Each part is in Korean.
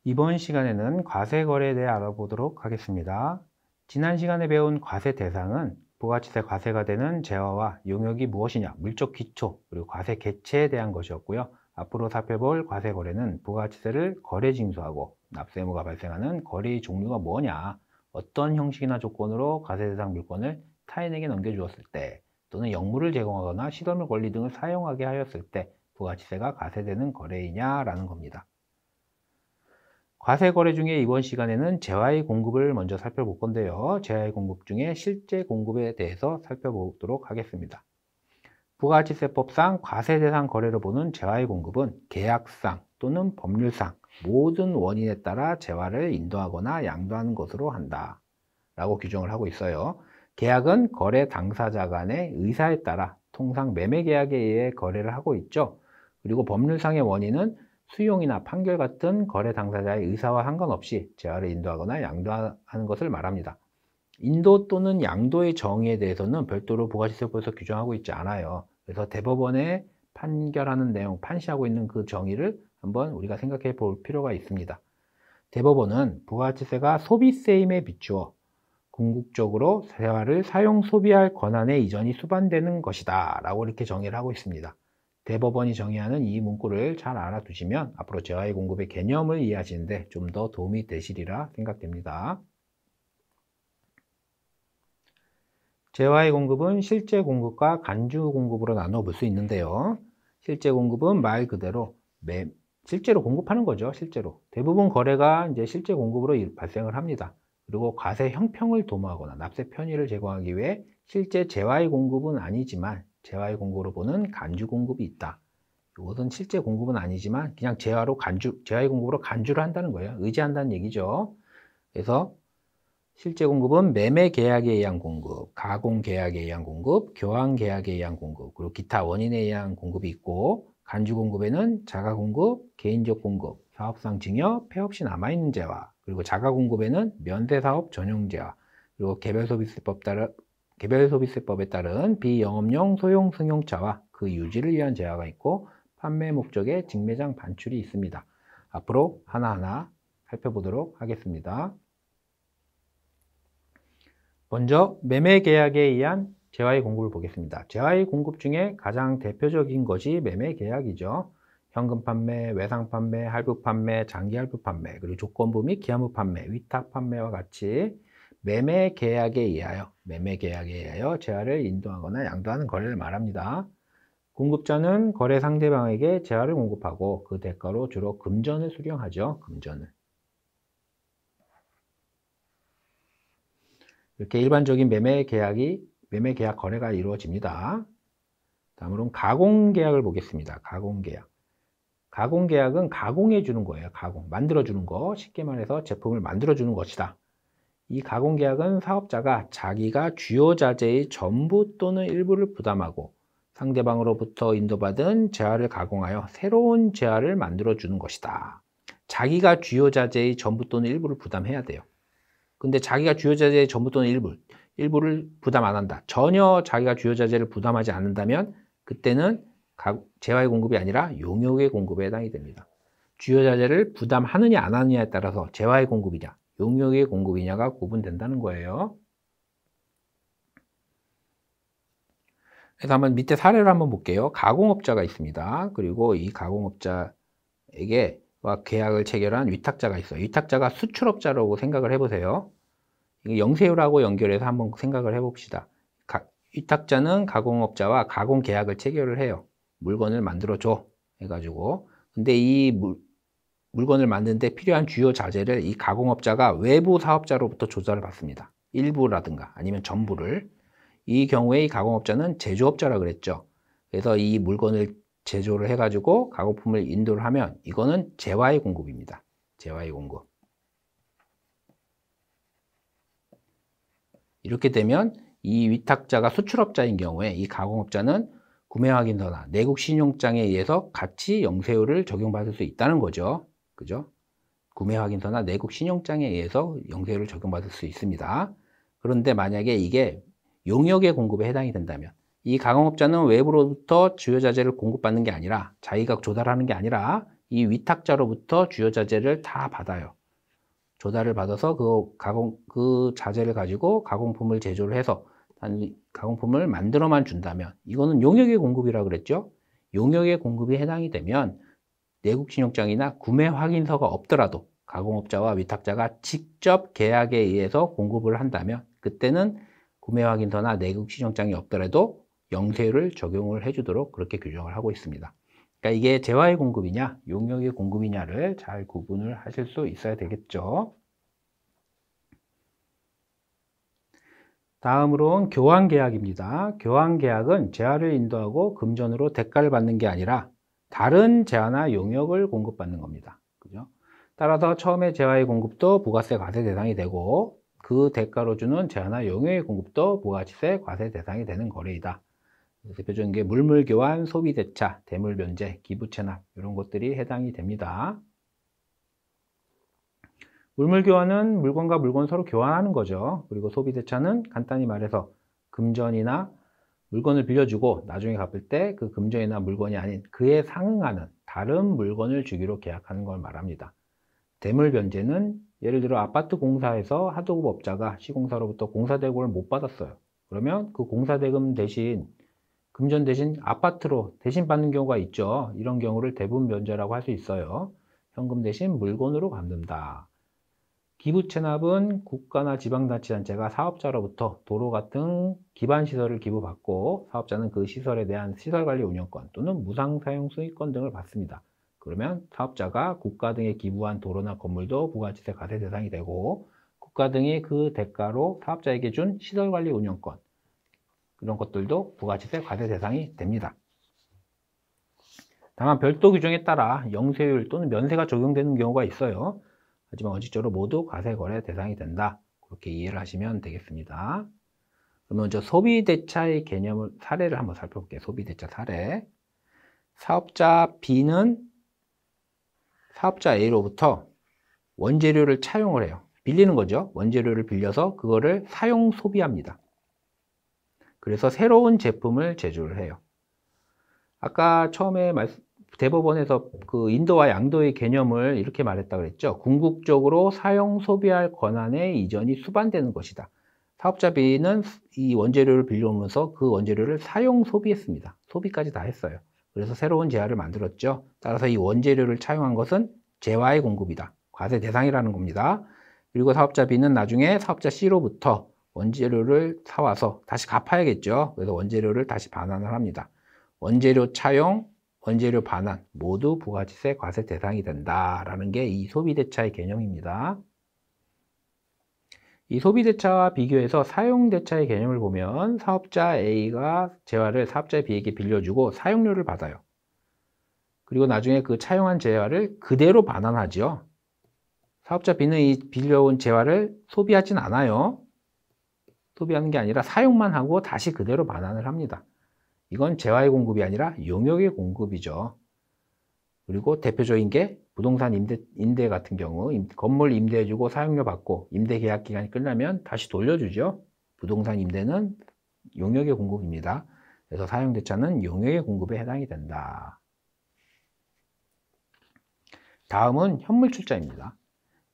이번 시간에는 과세 거래에 대해 알아보도록 하겠습니다. 지난 시간에 배운 과세 대상은 부가가치세 과세가 되는 재화와 용역이 무엇이냐, 물적 기초, 그리고 과세 개체에 대한 것이었고요. 앞으로 살펴볼 과세 거래는 부가가치세를 거래 징수하고 납세 의무가 발생하는 거래의 종류가 뭐냐, 어떤 형식이나 조건으로 과세 대상 물건을 타인에게 넘겨주었을 때 또는 역물을 제공하거나 시설물 권리 등을 사용하게 하였을 때 부가가치세가 과세되는 거래이냐라는 겁니다. 과세 거래 중에 이번 시간에는 재화의 공급을 먼저 살펴볼 건데요. 재화의 공급 중에 실제 공급에 대해서 살펴보도록 하겠습니다. 부가가치세법상 과세 대상 거래로 보는 재화의 공급은 계약상 또는 법률상 모든 원인에 따라 재화를 인도하거나 양도하는 것으로 한다 라고 규정을 하고 있어요. 계약은 거래 당사자 간의 의사에 따라 통상 매매계약에 의해 거래를 하고 있죠. 그리고 법률상의 원인은 수용이나 판결 같은 거래 당사자의 의사와 상관없이 재화를 인도하거나 양도하는 것을 말합니다. 인도 또는 양도의 정의에 대해서는 별도로 부가가치세법에서 규정하고 있지 않아요. 그래서 대법원에 판결하는 내용, 판시하고 있는 그 정의를 한번 우리가 생각해 볼 필요가 있습니다. 대법원은 부가가치세가 소비세임에 비추어 궁극적으로 재화를 사용 소비할 권한의 이전이 수반되는 것이다 라고 이렇게 정의를 하고 있습니다. 대법원이 정의하는 이 문구를 잘 알아두시면 앞으로 재화의 공급의 개념을 이해하시는데 좀 더 도움이 되시리라 생각됩니다. 재화의 공급은 실제 공급과 간주 공급으로 나눠 볼 수 있는데요. 실제 공급은 말 그대로 실제로 공급하는 거죠. 실제로 대부분 거래가 이제 실제 공급으로 발생을 합니다. 그리고 과세 형평을 도모하거나 납세 편의를 제공하기 위해 실제 재화의 공급은 아니지만 재화의 공급으로 보는 간주 공급이 있다. 이것은 실제 공급은 아니지만 그냥 재화의 공급으로 간주를 한다는 거예요. 의지한다는 얘기죠. 그래서 실제 공급은 매매 계약에 의한 공급, 가공 계약에 의한 공급, 교환 계약에 의한 공급, 그리고 기타 원인에 의한 공급이 있고, 간주 공급에는 자가 공급, 개인적 공급, 사업상 증여, 폐업 시 남아있는 재화, 그리고 자가 공급에는 면세 사업 전용 재화, 그리고 개별소비세법에 따른 비영업용 소형 승용차와 그 유지를 위한 재화가 있고, 판매 목적의 직매장 반출이 있습니다. 앞으로 하나하나 살펴보도록 하겠습니다. 먼저 매매 계약에 의한 재화의 공급을 보겠습니다. 재화의 공급 중에 가장 대표적인 것이 매매 계약이죠. 현금 판매, 외상 판매, 할부 판매, 장기 할부 판매, 그리고 조건부 및 기한부 판매, 위탁 판매와 같이 매매 계약에 의하여 재화를 인도하거나 양도하는 거래를 말합니다. 공급자는 거래 상대방에게 재화를 공급하고 그 대가로 주로 금전을 수령하죠. 금전을. 이렇게 일반적인 매매 계약 거래가 이루어집니다. 다음으로는 가공계약을 보겠습니다. 가공계약은 가공해 주는 거예요. 만들어 주는 거. 쉽게 말해서 제품을 만들어 주는 것이다. 이 가공계약은 사업자가 자기가 주요 자재의 전부 또는 일부를 부담하고 상대방으로부터 인도받은 재화를 가공하여 새로운 재화를 만들어 주는 것이다. 자기가 주요 자재의 전부 또는 일부를 부담해야 돼요. 근데 자기가 주요 자재의 전부 또는 일부를 부담 안 한다. 전혀 자기가 주요 자재를 부담하지 않는다면 그때는 재화의 공급이 아니라 용역의 공급에 해당이 됩니다. 주요 자재를 부담하느냐 안 하느냐에 따라서 재화의 공급이냐 용역의 공급이냐가 구분된다는 거예요. 그래서 한번 밑에 사례를 한번 볼게요. 가공업자가 있습니다. 그리고 이 가공업자에게 계약을 체결한 위탁자가 있어요. 위탁자가 수출업자라고 생각을 해보세요. 영세율하고 연결해서 한번 생각을 해봅시다. 위탁자는 가공업자와 가공 계약을 체결을 해요. 물건을 만들어줘 해가지고. 근데 이 물건을 만드는데 필요한 주요 자재를 이 가공업자가 외부 사업자로부터 조달을 받습니다. 일부라든가 아니면 전부를. 이 경우에 이 가공업자는 제조업자라 그랬죠. 그래서 이 물건을 제조를 해가지고 가공품을 인도를 하면 이거는 재화의 공급입니다. 재화의 공급. 이렇게 되면 이 위탁자가 수출업자인 경우에 이 가공업자는 구매확인서나 내국신용장에 의해서 같이 영세율을 적용받을 수 있다는 거죠. 그죠? 구매확인서나 내국신용장에 의해서 영세율을 적용받을 수 있습니다. 그런데 만약에 이게 용역의 공급에 해당이 된다면 이 가공업자는 외부로부터 주요 자재를 공급받는 게 아니라 자기가 조달하는 게 아니라 이 위탁자로부터 주요자재를 다 받아요. 조달을 받아서 그 자재를 가지고 가공품을 제조를 해서 가공품을 만들어만 준다면, 이거는 용역의 공급이라 그랬죠. 용역의 공급이 해당이 되면 내국신용장이나 구매 확인서가 없더라도 가공업자와 위탁자가 직접 계약에 의해서 공급을 한다면, 그때는 구매 확인서나 내국신용장이 없더라도 영세율을 적용을 해주도록 그렇게 규정을 하고 있습니다. 그러니까 이게 재화의 공급이냐 용역의 공급이냐를 잘 구분을 하실 수 있어야 되겠죠. 다음으로는 교환계약입니다. 교환계약은 재화를 인도하고 금전으로 대가를 받는 게 아니라 다른 재화나 용역을 공급받는 겁니다. 그죠? 따라서 처음에 재화의 공급도 부가세 과세 대상이 되고, 그 대가로 주는 재화나 용역의 공급도 부가세 과세 대상이 되는 거래이다. 대표적인 게 물물교환, 소비대차, 대물변제, 기부채납 이런 것들이 해당이 됩니다. 물물교환은 물건과 물건 서로 교환하는 거죠. 그리고 소비대차는 간단히 말해서 금전이나 물건을 빌려주고 나중에 갚을 때 그 금전이나 물건이 아닌 그에 상응하는 다른 물건을 주기로 계약하는 걸 말합니다. 대물변제는 예를 들어 아파트 공사에서 하도급업자가 시공사로부터 공사대금을 못 받았어요. 그러면 그 공사대금 대신 금전 대신 아파트로 대신 받는 경우가 있죠. 이런 경우를 대분변제라고 할 수 있어요. 현금 대신 물건으로 갚는다. 기부채납은 국가나 지방자치단체가 사업자로부터 도로 같은 기반시설을 기부받고 사업자는 그 시설에 대한 시설관리 운영권 또는 무상사용 수익권 등을 받습니다. 그러면 사업자가 국가 등에 기부한 도로나 건물도 부가치세 과세 대상이 되고, 국가 등이 그 대가로 사업자에게 준 시설관리 운영권 이런 것들도 부가치세 과세 대상이 됩니다. 다만 별도 규정에 따라 영세율 또는 면세가 적용되는 경우가 있어요. 하지만 원칙적으로 모두 과세 거래 대상이 된다. 그렇게 이해를 하시면 되겠습니다. 그러면 먼저 소비대차의 개념을 사례를 한번 살펴볼게요. 소비대차 사례. 사업자 B는 사업자 A로부터 원재료를 차용을 해요. 빌리는 거죠. 원재료를 빌려서 그거를 사용 소비합니다. 그래서 새로운 제품을 제조를 해요. 아까 처음에 대법원에서 그 인도와 양도의 개념을 이렇게 말했다고 그랬죠. 궁극적으로 사용 소비할 권한의 이전이 수반되는 것이다. 사업자 B는 이 원재료를 빌려오면서 그 원재료를 사용 소비했습니다. 소비까지 다 했어요. 그래서 새로운 재화를 만들었죠. 따라서 이 원재료를 차용한 것은 재화의 공급이다. 과세 대상이라는 겁니다. 그리고 사업자 B는 나중에 사업자 C로부터 원재료를 사와서 다시 갚아야겠죠. 그래서 원재료를 다시 반환을 합니다. 원재료 차용, 원재료 반환 모두 부가치세 과세 대상이 된다라는 게 이 소비대차의 개념입니다. 이 소비대차와 비교해서 사용대차의 개념을 보면 사업자 A가 재화를 사업자 B에게 빌려주고 사용료를 받아요. 그리고 나중에 그 차용한 재화를 그대로 반환하죠. 사업자 B는 이 빌려온 재화를 소비하진 않아요. 소비하는 게 아니라 사용만 하고 다시 그대로 반환을 합니다. 이건 재화의 공급이 아니라 용역의 공급이죠. 그리고 대표적인 게 부동산 임대 같은 경우 건물 임대해주고 사용료 받고 임대 계약 기간이 끝나면 다시 돌려주죠. 부동산 임대는 용역의 공급입니다. 그래서 사용대차는 용역의 공급에 해당이 된다. 다음은 현물출자입니다.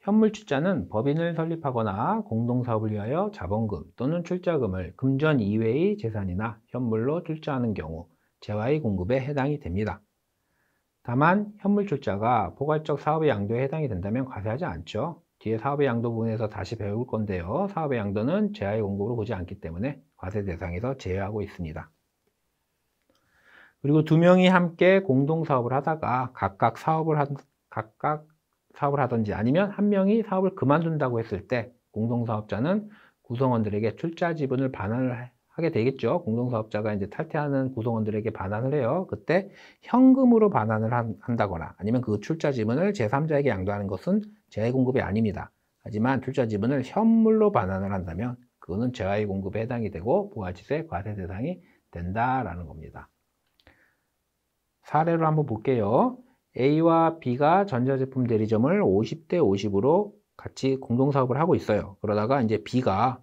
현물출자는 법인을 설립하거나 공동사업을 위하여 자본금 또는 출자금을 금전 이외의 재산이나 현물로 출자하는 경우 재화의 공급에 해당이 됩니다. 다만 현물출자가 포괄적 사업의 양도에 해당이 된다면 과세하지 않죠. 뒤에 사업의 양도 부분에서 다시 배울 건데요. 사업의 양도는 재화의 공급으로 보지 않기 때문에 과세 대상에서 제외하고 있습니다. 그리고 두 명이 함께 공동사업을 하다가 각각 사업을 하든지 아니면 한 명이 사업을 그만둔다고 했을 때 공동사업자는 구성원들에게 출자 지분을 반환을 하게 되겠죠. 공동사업자가 이제 탈퇴하는 구성원들에게 반환을 해요. 그때 현금으로 반환을 한다거나 아니면 그 출자 지분을 제3자에게 양도하는 것은 재화의 공급이 아닙니다. 하지만 출자 지분을 현물로 반환을 한다면 그거는 재화의 공급에 해당이 되고 부가치세 과세 대상이 된다라는 겁니다. 사례로 한번 볼게요. A와 B가 전자제품 대리점을 50대 50으로 같이 공동사업을 하고 있어요. 그러다가 이제 B가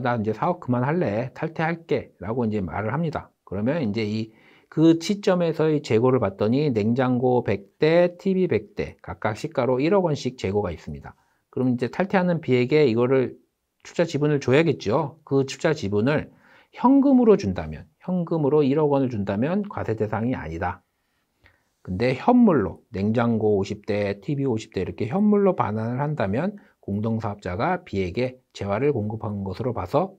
나 이제 사업 그만할래, 탈퇴할게 라고 이제 말을 합니다. 그러면 이제 이 그 시점에서의 재고를 봤더니 냉장고 100대, TV 100대 각각 시가로 1억 원씩 재고가 있습니다. 그럼 이제 탈퇴하는 B에게 이거를 출자 지분을 줘야겠죠. 그 출자 지분을 현금으로 준다면, 현금으로 1억 원을 준다면 과세 대상이 아니다. 근데 현물로 냉장고 50대, TV 50대 이렇게 현물로 반환을 한다면 공동사업자가 B에게 재화를 공급한 것으로 봐서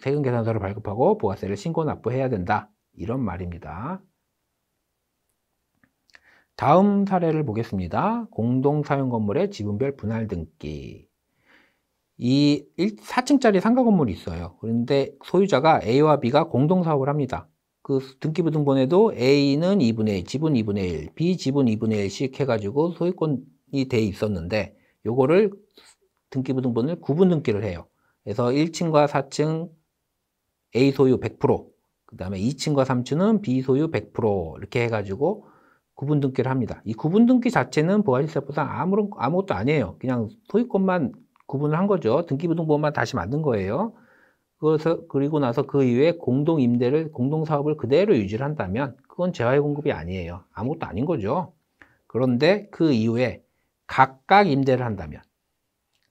세금계산서를 발급하고 부가세를 신고 납부해야 된다. 이런 말입니다. 다음 사례를 보겠습니다. 공동사용 건물의 지분별 분할 등기. 이 4층짜리 상가 건물이 있어요. 그런데 소유자가 A와 B가 공동사업을 합니다. 그 등기부등본에도 A는 2분의 1, 지분 2분의 1, B 지분 2분의 1씩 해가지고 소유권이 돼 있었는데 요거를 등기부등본을 구분 등기를 해요. 그래서 1층과 4층 A 소유 100%, 그 다음에 2층과 3층은 B 소유 100% 이렇게 해가지고 구분 등기를 합니다. 이 구분 등기 자체는 부가세법상 아무것도 아니에요. 그냥 소유권만 구분을 한 거죠. 등기부등본만 다시 만든 거예요. 그리고 나서 그 이후에 공동임대를, 공동사업을 그대로 유지를 한다면 그건 재화의 공급이 아니에요. 아무것도 아닌 거죠. 그런데 그 이후에 각각 임대를 한다면,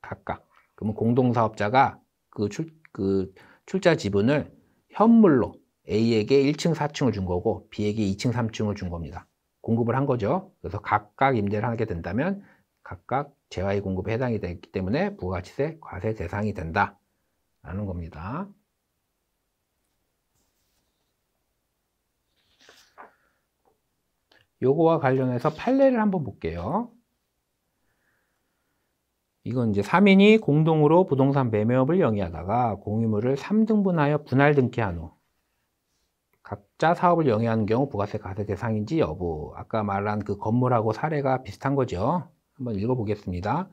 각각. 그러면 공동사업자가 그 출자 지분을 현물로 A에게 1층, 4층을 준 거고 B에게 2층, 3층을 준 겁니다. 공급을 한 거죠. 그래서 각각 임대를 하게 된다면 각각 재화의 공급에 해당이 되기 때문에 부가치세 과세 대상이 된다 라는 겁니다. 요거와 관련해서 판례를 한번 볼게요. 이건 이제 3인이 공동으로 부동산 매매업을 영위하다가 공유물을 3등분하여 분할 등기한 후 각자 사업을 영위하는 경우 부가세 과세 대상인지 여부. 아까 말한 그 건물하고 사례가 비슷한 거죠. 한번 읽어보겠습니다.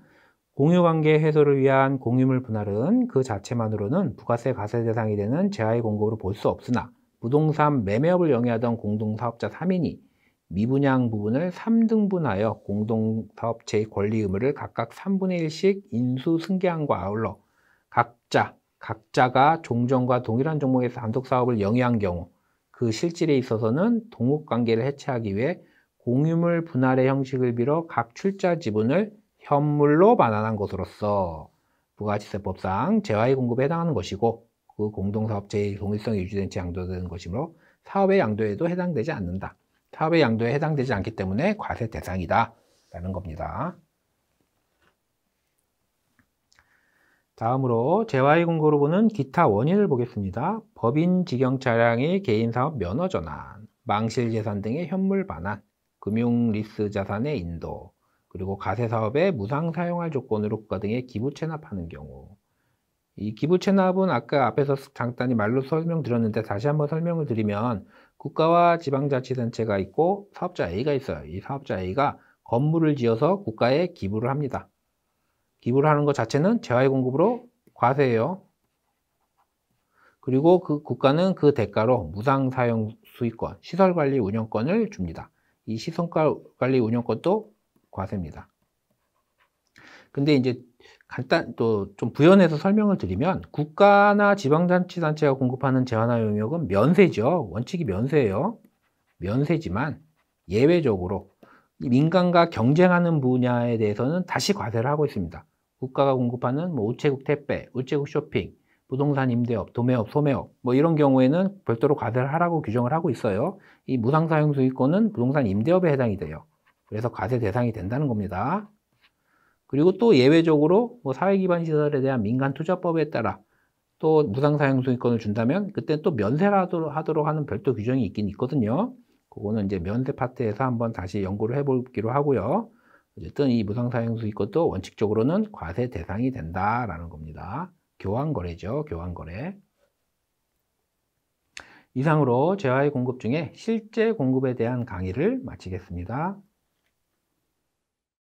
공유관계 해소를 위한 공유물 분할은 그 자체만으로는 부가세 과세 대상이 되는 재화의 공급으로 볼 수 없으나 부동산 매매업을 영위하던 공동사업자 3인이 미분양 부분을 3등분하여 공동사업체의 권리 의무를 각각 3분의 1씩 인수 승계함과 아울러 각자가 종전과 동일한 종목에서 단독사업을 영위한 경우 그 실질에 있어서는 동업관계를 해체하기 위해 공유물 분할의 형식을 빌어 각 출자 지분을 현물로 반환한 것으로서 부가치세법상 재화의 공급에 해당하는 것이고 그 공동사업체의 동일성이 유지된 채 양도되는 것이므로 사업의 양도에도 해당되지 않는다. 사업의 양도에 해당되지 않기 때문에 과세 대상이다 라는 겁니다. 다음으로 재화의 공급으로 보는 기타 원인을 보겠습니다. 법인 직영 차량의 개인사업 면허 전환, 망실재산 등의 현물 반환, 금융 리스 자산의 인도, 그리고 가세사업에 무상 사용할 조건으로 국가 등에 기부 체납하는 경우. 이 기부 체납은 아까 앞에서 간단히 말로 설명드렸는데 다시 한번 설명을 드리면 국가와 지방자치단체가 있고 사업자 A가 있어요. 이 사업자 A가 건물을 지어서 국가에 기부를 합니다. 기부를 하는 것 자체는 재화의 공급으로 과세예요. 그리고 그 국가는 그 대가로 무상 사용 수익권, 시설관리 운영권을 줍니다. 이 시설관리 운영권도 과세입니다. 근데 이제 또 좀 부연해서 설명을 드리면 국가나 지방자치단체가 공급하는 재화나 용역은 면세죠. 원칙이 면세예요. 면세지만 예외적으로 민간과 경쟁하는 분야에 대해서는 다시 과세를 하고 있습니다. 국가가 공급하는 우체국 택배, 우체국 쇼핑, 부동산 임대업, 도매업, 소매업 이런 경우에는 별도로 과세를 하라고 규정을 하고 있어요. 이 무상사용 수익권은 부동산 임대업에 해당이 돼요. 그래서 과세 대상이 된다는 겁니다. 그리고 또 예외적으로 사회기반 시설에 대한 민간투자법에 따라 또 무상사용 수익권을 준다면 그때 또 면세를 하도록 하는 별도 규정이 있긴 있거든요. 그거는 이제 면세 파트에서 한번 다시 연구를 해보기로 하고요. 어쨌든 이 무상사용 수익권도 원칙적으로는 과세 대상이 된다라는 겁니다. 교환거래죠, 교환거래. 이상으로 재화의 공급 중에 실제 공급에 대한 강의를 마치겠습니다.